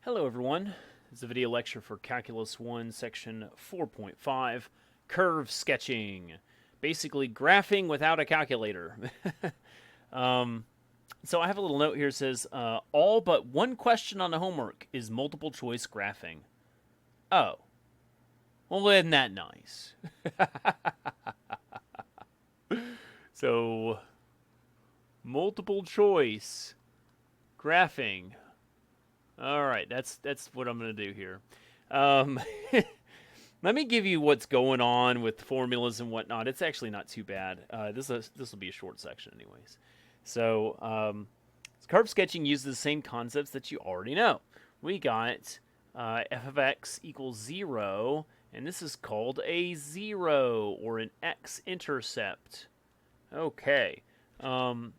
Hello everyone, this is a video lecture for Calculus 1 section 4.5, curve sketching. Basically graphing without a calculator. So I have a little note here that says, all but one question on the homework is multiple choice graphing. Oh, well isn't that nice? So, multiple choice graphing. All right, that's what I'm going to do here. Let me give you what's going on with formulas and whatnot. It's actually not too bad. This will be a short section anyways. So curve sketching uses the same concepts that you already know. We got f of x equals 0, and this is called a 0 or an x-intercept. Okay.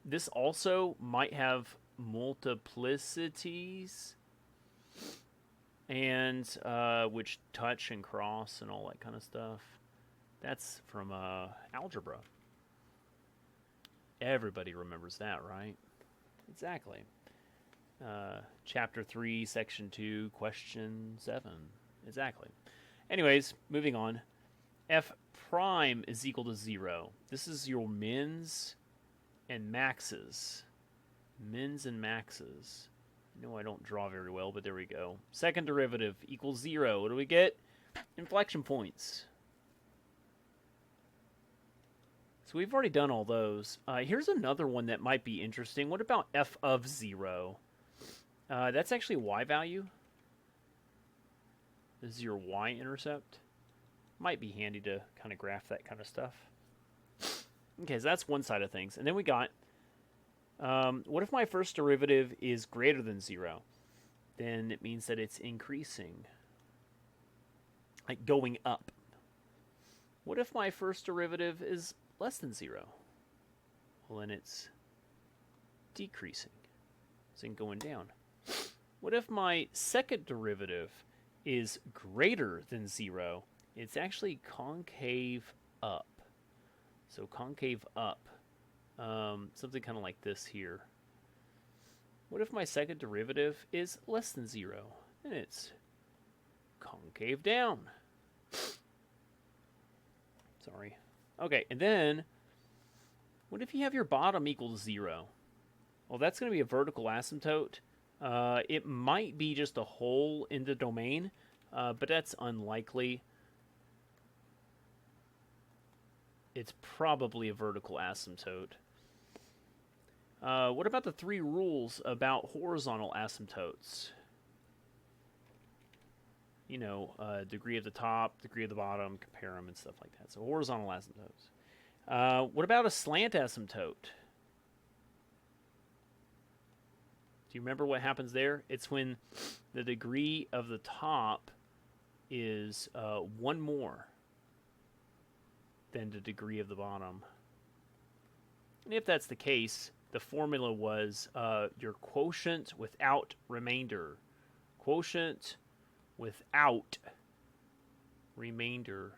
This also might have multiplicities and which touch and cross and all that kind of stuff. That's from algebra. Everybody remembers that, right? Exactly. Chapter 3, Section 2, Question 7. Exactly. Anyways, moving on. F prime is equal to 0. This is your mins and maxes. Mins and maxes. No, I don't draw very well, but there we go. Second derivative equals 0. What do we get? Inflection points. So we've already done all those. Here's another one that might be interesting. What about f of 0? That's actually y value. This is your y-intercept. Might be handy to kind of graph that kind of stuff. Okay, so that's one side of things. And then we got, what if my first derivative is greater than 0? Then it means that it's increasing. Like going up. What if my first derivative is less than 0? Well, then it's decreasing. It's going down. What if my second derivative is greater than 0? It's actually concave up. So concave up. Something kind of like this here. What if my second derivative is less than 0? Then it's concave down. Sorry. Okay, and then what if you have your bottom equal to 0? Well, that's going to be a vertical asymptote. It might be just a hole in the domain, but that's unlikely. It's probably a vertical asymptote. What about the 3 rules about horizontal asymptotes? You know, degree of the top, degree of the bottom, compare them and stuff like that. So horizontal asymptotes. What about a slant asymptote? Do you remember what happens there? It's when the degree of the top is 1 more than the degree of the bottom. And if that's the case, the formula was your quotient without remainder. Quotient without remainder.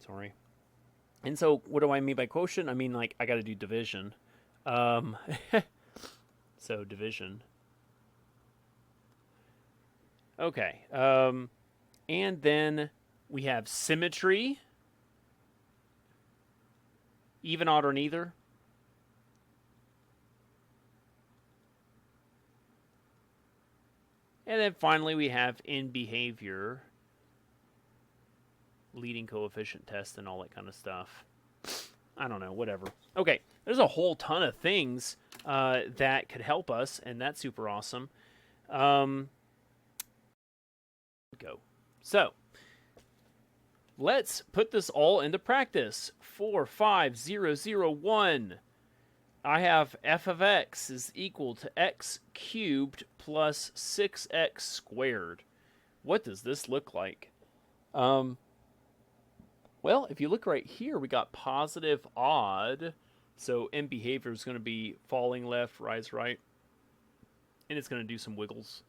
Sorry. And so what do I mean by quotient? I mean, like, I got to do division. So division. Okay. And then we have symmetry. Even, odd, or neither. And then finally we have in behavior, leading coefficient test and all that kind of stuff. I don't know, whatever. Okay, there's a whole ton of things that could help us, and that's super awesome. Go. So, let's put this all into practice. 4, 5, 0, 0, 1. I have f of x is equal to x cubed plus 6x squared. What does this look like? Well, if you look right here, we got positive odd. So in behavior is going to be falling left, rise right. And it's going to do some wiggles.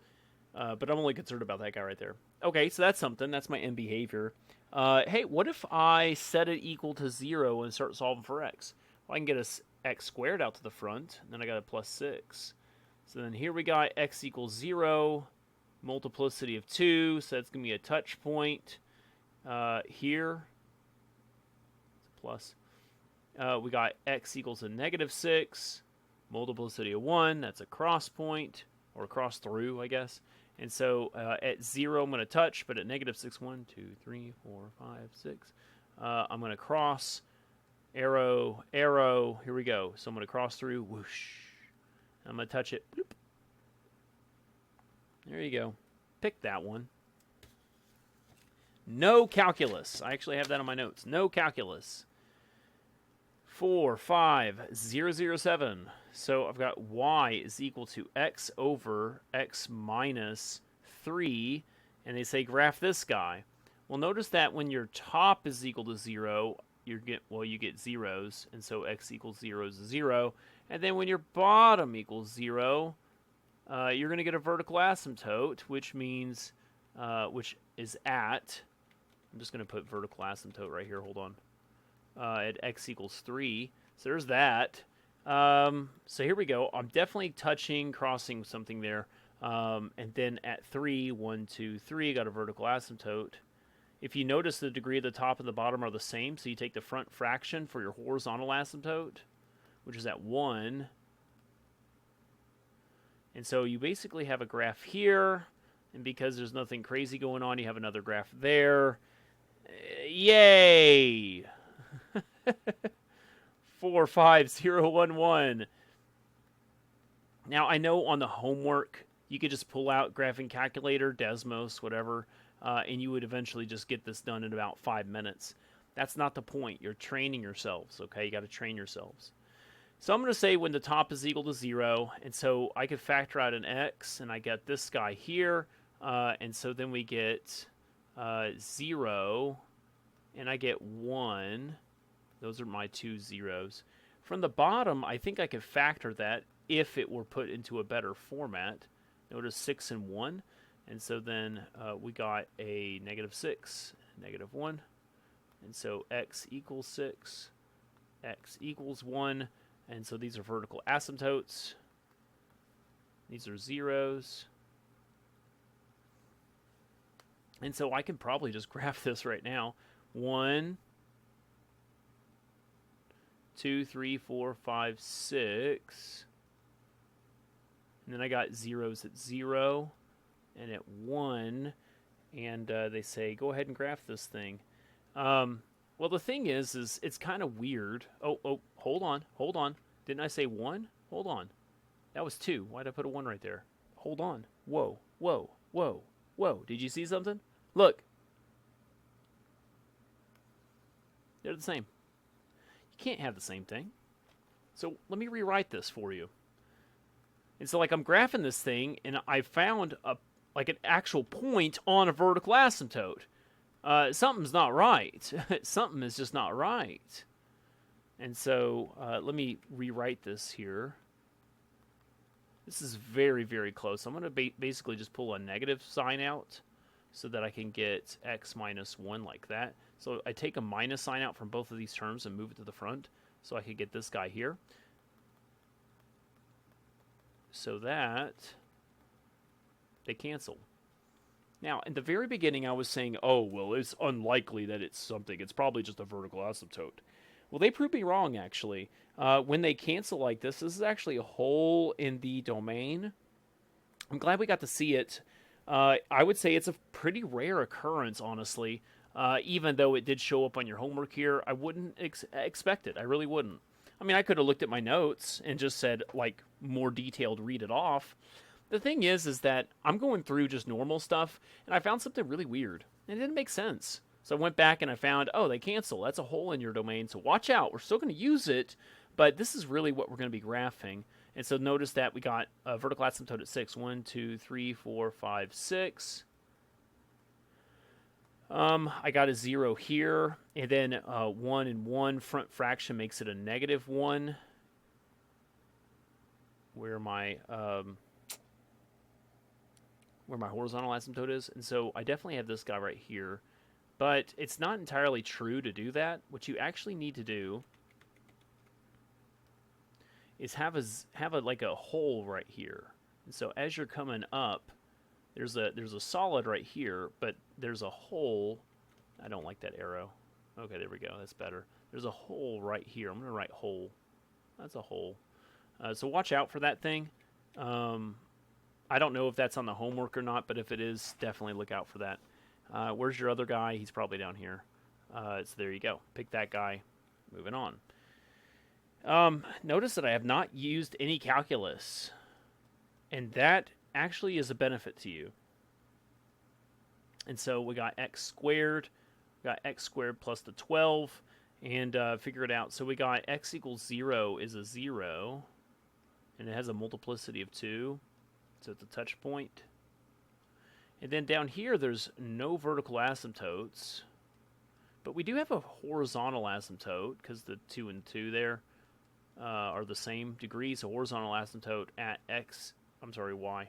But I'm only concerned about that guy right there. Okay, so that's something. That's my in behavior. Hey, what if I set it equal to 0 and start solving for x? Well, I can get a x squared out to the front, and then I got a plus 6. So then here we got x equals 0, multiplicity of 2, so that's going to be a touch point here. It's a plus. We got x equals a negative 6, multiplicity of 1, that's a cross point, or cross through, I guess. And so at 0, I'm going to touch, but at negative 6, 1, 2, 3, 4, 5, 6, I'm going to cross, arrow, arrow, here we go. So I'm going to cross through, whoosh. I'm going to touch it, bloop. There you go. Pick that one. No calculus. I actually have that on my notes. No calculus. 4, 5, 0, 0, 7. So I've got y is equal to x over x minus 3. And they say graph this guy. Well, notice that when your top is equal to 0, you get zeros. And so x equals 0 is 0. And then when your bottom equals 0, you're going to get a vertical asymptote, which means, which is at, I'm just going to put vertical asymptote right here, hold on, at x equals 3. So there's that. So here we go. I'm definitely touching, crossing something there. And then at 3, 1, 2, 3, got a vertical asymptote. If you notice, the degree of the top and the bottom are the same, so you take the front fraction for your horizontal asymptote, which is at 1. And so you basically have a graph here, and because there's nothing crazy going on, you have another graph there. Yay! 4, 5, 0, 1, 1. Now, I know on the homework, you could just pull out graphing calculator, Desmos, whatever, and you would eventually just get this done in about 5 minutes. That's not the point. You're training yourselves, okay? You got to train yourselves. So I'm going to say when the top is equal to 0, and so I could factor out an x, and I get this guy here, and so then we get 0, and I get 1. Those are my two zeros. From the bottom, I think I could factor that if it were put into a better format. Notice 6 and 1, and so then we got a negative 6, negative 1, and so x equals 6, x equals 1. And so these are vertical asymptotes. These are zeros. And so I can probably just graph this right now. 1, 2, 3, 4, 5, 6. And then I got zeros at 0 and at 1. And they say, go ahead and graph this thing. Well, the thing is it's kind of weird. Oh, hold on. Didn't I say 1? Hold on. That was 2. Why did I put a 1 right there? Hold on. Whoa. Did you see something? Look. They're the same. You can't have the same thing. So let me rewrite this for you. And so like I'm graphing this thing, and I found like an actual point on a vertical asymptote. Something's not right. Something is just not right. And so let me rewrite this here. This is very, very close. I'm going to basically just pull a negative sign out so that I can get x minus 1 like that. So I take a minus sign out from both of these terms and move it to the front so I could get this guy here. So that they cancel. Now, in the very beginning, I was saying, oh, well, it's unlikely that it's something. It's probably just a vertical asymptote. Well, they proved me wrong, actually. When they cancel like this is actually a hole in the domain. I'm glad we got to see it. I would say it's a pretty rare occurrence, honestly. Even though it did show up on your homework here, I wouldn't expect it. I really wouldn't. I mean, I could have looked at my notes and just said, like, more detailed, read it off. The thing is that I'm going through just normal stuff, and I found something really weird. It didn't make sense. So I went back and I found, oh, they cancel. That's a hole in your domain, so watch out. We're still going to use it, but this is really what we're going to be graphing. And so notice that we got a vertical asymptote at 6. 1, 2, 3, 4, 5, 6. I got a 0 here, and then 1 and 1 front fraction makes it a negative 1. Where my horizontal asymptote is. And so I definitely have this guy right here. But it's not entirely true to do that. What you actually need to do is have like a hole right here. And so as you're coming up, there's a solid right here, but there's a hole. I don't like that arrow. Okay, there we go. That's better. There's a hole right here. I'm going to write hole. That's a hole. So watch out for that thing. I don't know if that's on the homework or not, but if it is, definitely look out for that. Where's your other guy? He's probably down here. So there you go. Pick that guy. Moving on. Notice that I have not used any calculus. And that actually is a benefit to you. And so we got x squared. We got x squared plus the 12. And figure it out. So we got x equals 0 is a 0. And it has a multiplicity of 2. So it's a touch point. And then down here, there's no vertical asymptotes. But we do have a horizontal asymptote, because the 2 and 2 there are the same degree. So horizontal asymptote at y.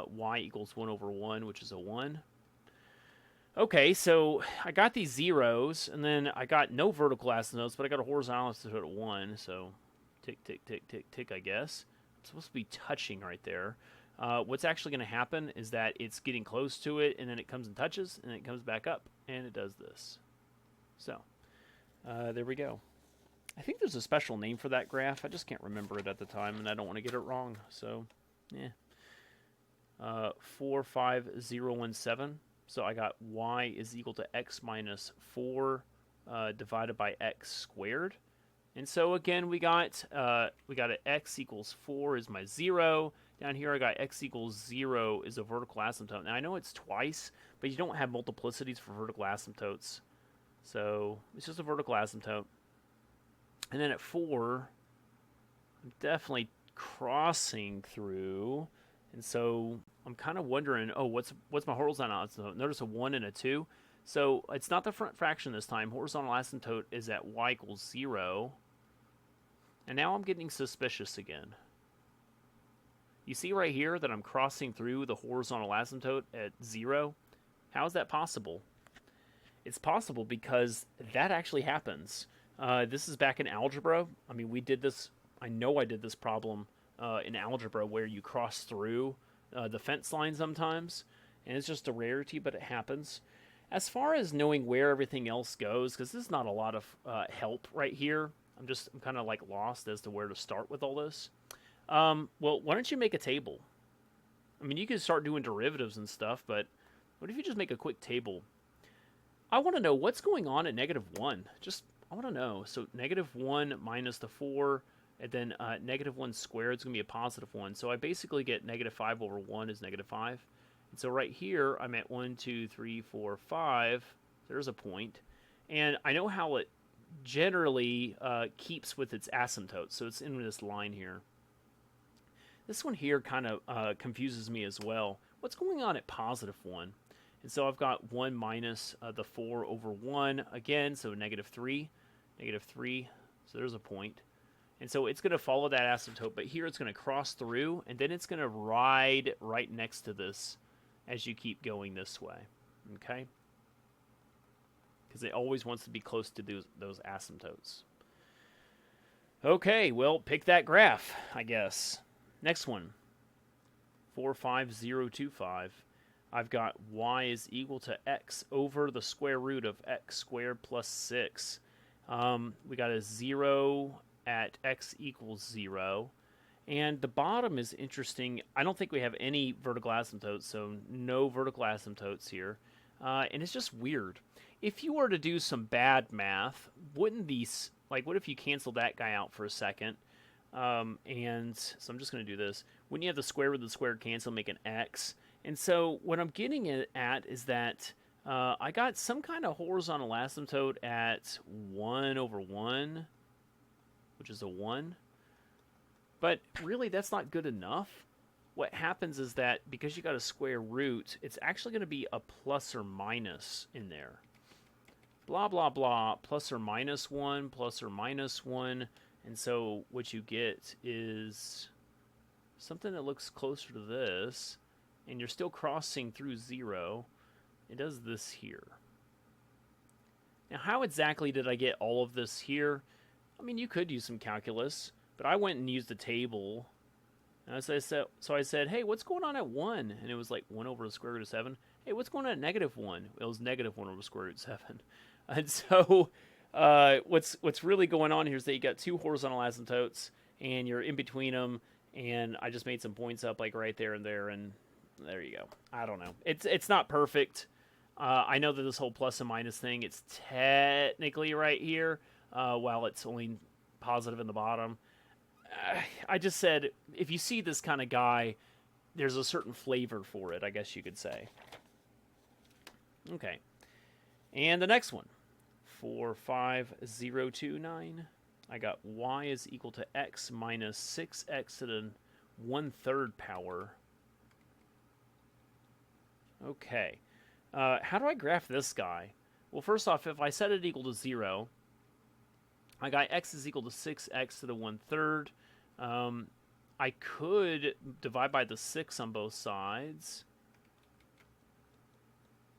Y equals 1 over 1, which is a 1. Okay, so I got these zeros, and then I got no vertical asymptotes, but I got a horizontal asymptote at 1. So tick, tick, tick, tick, tick, I guess. It's supposed to be touching right there. What's actually going to happen is that it's getting close to it, and then it comes and touches, and then it comes back up, and it does this. So, there we go. I think there's a special name for that graph. I just can't remember it at the time, and I don't want to get it wrong. So, yeah. 45017. So I got y is equal to x minus 4 divided by x squared. And so again, we got an x equals 4 is my 0. Down here, I got x equals 0 is a vertical asymptote. Now, I know it's twice, but you don't have multiplicities for vertical asymptotes. So it's just a vertical asymptote. And then at 4, I'm definitely crossing through. And so I'm kind of wondering, oh, what's my horizontal asymptote? Notice a 1 and a 2. So it's not the front fraction this time. Horizontal asymptote is at y equals 0. And now I'm getting suspicious again. You see right here that I'm crossing through the horizontal asymptote at 0? How is that possible? It's possible because that actually happens. This is back in algebra. I mean, we did this. I know I did this problem in algebra where you cross through the fence line sometimes. And it's just a rarity, but it happens. As far as knowing where everything else goes, because this is not a lot of help right here. I'm kind of like lost as to where to start with all this. Well, why don't you make a table? I mean, you can start doing derivatives and stuff, but what if you just make a quick table? I want to know what's going on at -1. I want to know. So -1 minus the 4, and then -1 squared is going to be a positive 1. So I basically get -5 over 1 is -5. And so right here, I'm at 1, 2, 3, 4, 5. There's a point. And I know how it generally keeps with its asymptote. So it's in this line here. This one here kind of confuses me as well. What's going on at +1? And so I've got 1 minus the 4 over 1 again, so -3. -3, so there's a point. And so it's going to follow that asymptote, but here it's going to cross through, and then it's going to ride right next to this as you keep going this way, okay? Because it always wants to be close to those asymptotes. Okay, well, pick that graph, I guess. Next one, 45025. I've got y is equal to x over the square root of x squared plus 6. We got a 0 at x equals 0. And the bottom is interesting. I don't think we have any vertical asymptotes, so no vertical asymptotes here. And it's just weird. If you were to do some bad math, wouldn't these, like, what if you cancel that guy out for a second? And so I'm just going to do this. When you have the square root of the square cancel, make an x. And so what I'm getting at is that I got some kind of horizontal asymptote at 1 over 1, which is a 1. But really, that's not good enough. What happens is that because you got a square root, it's actually going to be a plus or minus in there. Blah, blah, blah, plus or minus 1, plus or minus 1. And so what you get is something that looks closer to this. And you're still crossing through 0. It does this here. Now, how exactly did I get all of this here? I mean, you could use some calculus, but I went and used a table And so I said, hey, what's going on at 1? And it was like 1 over the square root of 7. Hey, what's going on at -1? It was -1 over the square root of 7. And so what's really going on here is that you got two horizontal asymptotes, and you're in between them, and I just made some points up like right there and there, and there you go. I don't know. It's not perfect. I know that this whole plus and minus thing, it's technically right here, while it's only positive in the bottom. I just said, if you see this kind of guy, there's a certain flavor for it, I guess you could say. Okay. And the next one, 45029. I got y is equal to x minus 6x to the 1/3 power. Okay. How do I graph this guy? Well, first off, if I set it equal to 0, I got x is equal to 6x to the 1/3. I could divide by the 6 on both sides.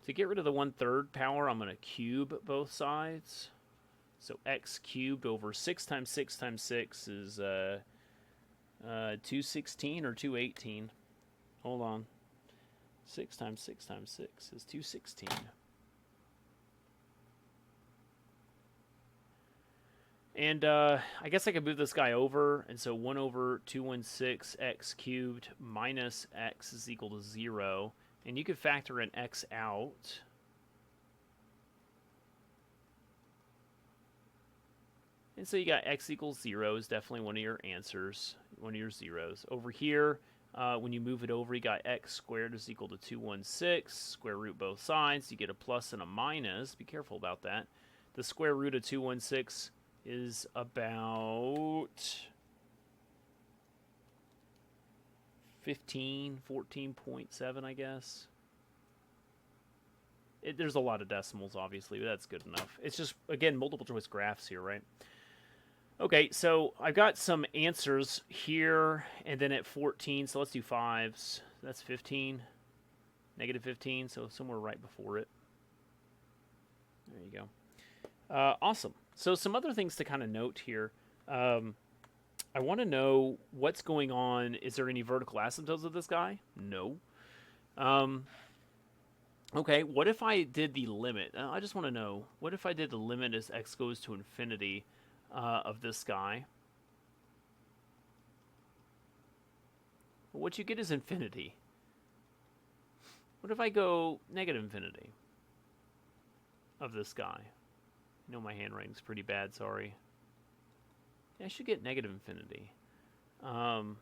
To get rid of the 1/3 power, I'm going to cube both sides. So x cubed over 6 times 6 times 6 is 216 or 218. Hold on. 6 times 6 times 6 is 216. And I guess I could move this guy over, and so 1 over 216 x cubed minus x is equal to 0. And you could factor an x out. And so you got x equals 0 is definitely one of your answers, one of your zeros. Over here, when you move it over, you got x squared is equal to 216. Square root both sides. You get a plus and a minus. Be careful about that. The square root of 216 is about 14.7, I guess. There's a lot of decimals, obviously, but that's good enough. It's just, again, multiple choice graphs here, right? Okay, so I've got some answers here, and then at 14, so let's do 5s. That's 15, negative 15, so somewhere right before it. There you go. Awesome. So some other things to kind of note here. I want to know what's going on. Is there any vertical asymptotes of this guy? No. Okay, what if I did the limit? I just want to know, what if I did the limit as x goes to infinity of this guy? Well, what you get is infinity. What if I go negative infinity of this guy? I know my handwriting's pretty bad, sorry. Yeah, I should get negative infinity. And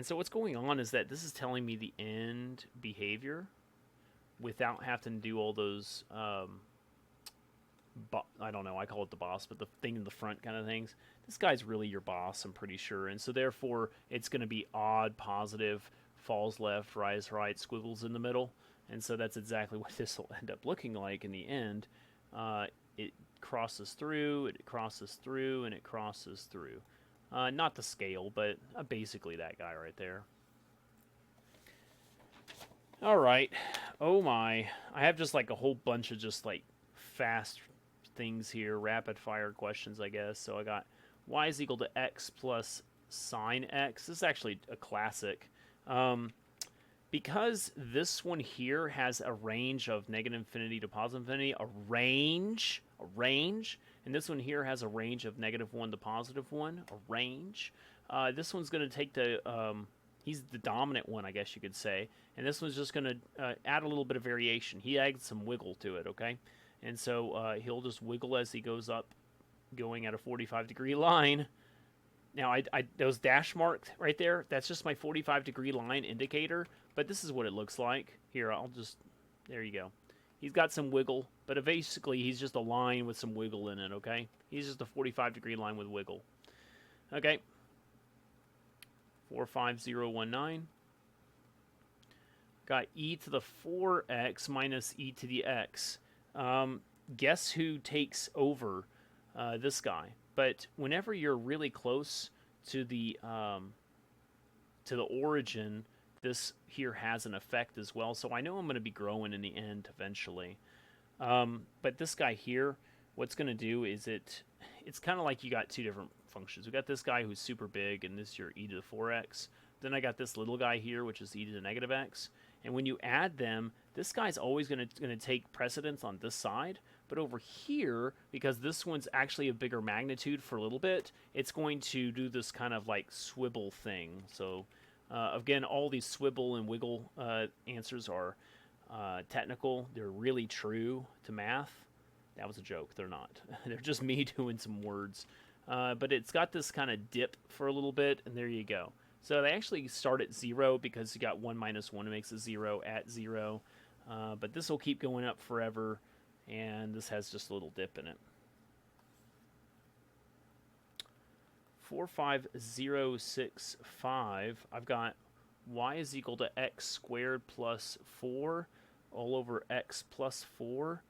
so what's going on is that this is telling me the end behavior without having to do all those, I don't know, I call it the boss, but the thing in the front kind of things. This guy's really your boss, I'm pretty sure. And so therefore, it's going to be odd, positive, falls left, rise right, squiggles in the middle. And so that's exactly what this will end up looking like in the end. It crosses through, and it crosses through, and it crosses through. Not the scale, but basically that guy right there. All right. Oh my. I have just like a whole bunch of just like fast things here, rapid fire questions, I guess. So I got y is equal to x plus sine x. This is actually a classic. Because this one here has a range of negative infinity to positive infinity, a range, and this one here has a range of -1 to +1, a range. This one's going to take the, he's the dominant one, I guess you could say, and this one's just going to add a little bit of variation. He adds some wiggle to it, okay? And so he'll just wiggle as he goes up, going at a 45-degree line. Now, those dash marked right there, that's just my 45-degree line indicator, but this is what it looks like. Here, there you go. He's got some wiggle, but basically he's just a line with some wiggle in it, okay? He's just a 45-degree line with wiggle. Okay. 45019. Got e to the 4x minus e to the x. Guess who takes over this guy? But whenever you're really close to the origin, this here has an effect as well. So I know I'm going to be growing in the end eventually. But this guy here, what's going to do is it's kind of like you got two different functions. We got this guy who's super big, and this is your e to the 4x. Then I got this little guy here, which is e to the negative x. And when you add them, this guy's always going to take precedence on this side. But over here, because this one's actually a bigger magnitude for a little bit, it's going to do this kind of like swivel thing. So again, all these swivel and wiggle answers are technical. They're really true to math. That was a joke. They're not. They're just me doing some words. But it's got this kind of dip for a little bit, and there you go. So they actually start at 0 because you got 1 minus 1 makes a 0 at 0. But this will keep going up forever, and this has just a little dip in it. 45065, I've got y is equal to x squared plus 4 all over x plus 4.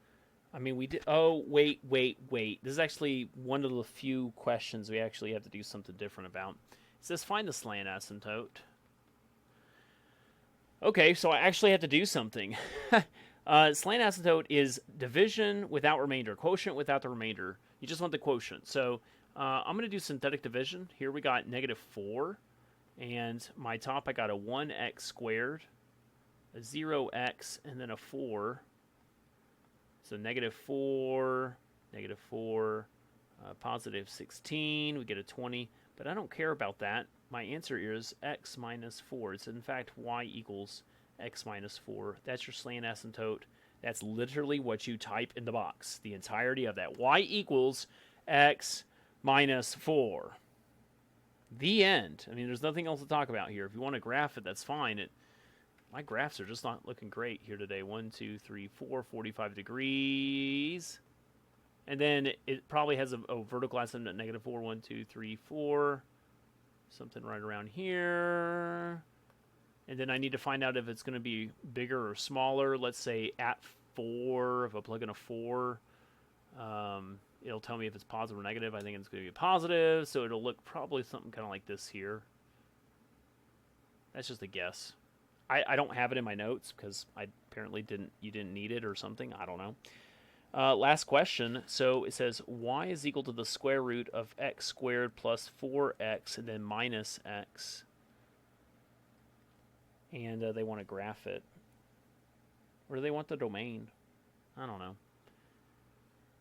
I mean, we did... Oh, wait. This is actually one of the few questions we actually have to do something different about. It says find the slant asymptote. Okay, so I actually have to do something. Slant asymptote is division without remainder, quotient without the remainder. You just want the quotient. So I'm going to do synthetic division. Here we got negative 4. And my top, I got a 1x squared, a 0x, and then a 4. So negative 4, positive 16. We get a 20. But I don't care about that. My answer is x minus 4. It's in fact y equals x minus 4. That's your slant asymptote. That's literally what you type in the box. The entirety of that. Y equals x minus 4. The end. I mean, there's nothing else to talk about here. If you want to graph it, that's fine. My graphs are just not looking great here today. 1, 2, 3, 4, 45 degrees. And then it probably has a vertical asymptote at negative 4. 1, 2, 3, 4. Something right around here. And then I need to find out if it's going to be bigger or smaller. Let's say at 4. If I plug in a 4, it'll tell me if it's positive or negative. I think it's going to be positive, so it'll look probably something kind of like this here. That's just a guess. I don't have it in my notes because I apparently you didn't need it or something. I don't know. Last question. So it says y is equal to the square root of x squared plus 4x and then minus x. And they want to graph it. Or do they want the domain? I don't know.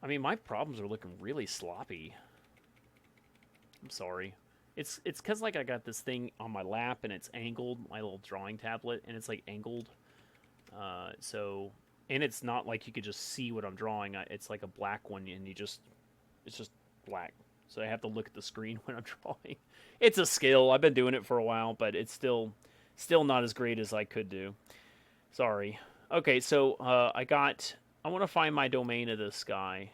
I mean, my problems are looking really sloppy. I'm sorry. It's because like I got this thing on my lap and it's angled, my little drawing tablet, and it's like angled. And it's not like you could just see what I'm drawing. It's like a black one, and it's just black. So I have to look at the screen when I'm drawing. It's a skill. I've been doing it for a while, but it's still not as great as I could do. Sorry. Okay, so I want to find my domain of this guy.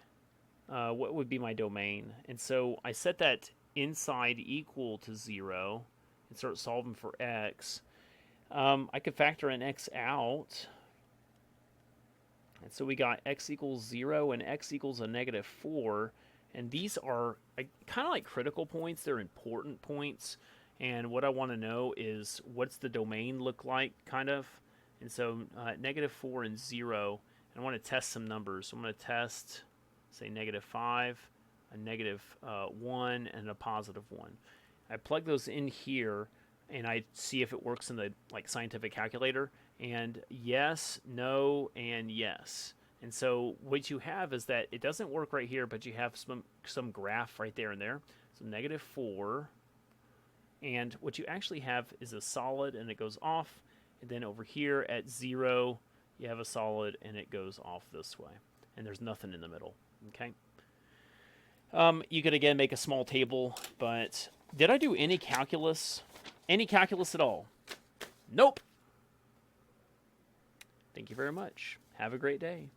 What would be my domain? And so I set that inside equal to 0 and start solving for x. I could factor an x out. And so we got x equals 0 and x equals a negative 4. And these are kind of like critical points. They're important points. And what I want to know is what's the domain look like, kind of. And so negative 4 and 0. And I want to test some numbers. So I'm going to test, say, negative 5, a negative 1, and a positive 1. I plug those in here, and I see if it works in the scientific calculator. And yes, no, and yes. And so what you have is that it doesn't work right here, but you have some graph right there and there. So negative 4. And what you actually have is a solid, and it goes off. And then over here at 0, you have a solid, and it goes off this way. And there's nothing in the middle. Okay. You could, again, make a small table, but did I do any calculus? Any calculus at all? Nope. Thank you very much. Have a great day.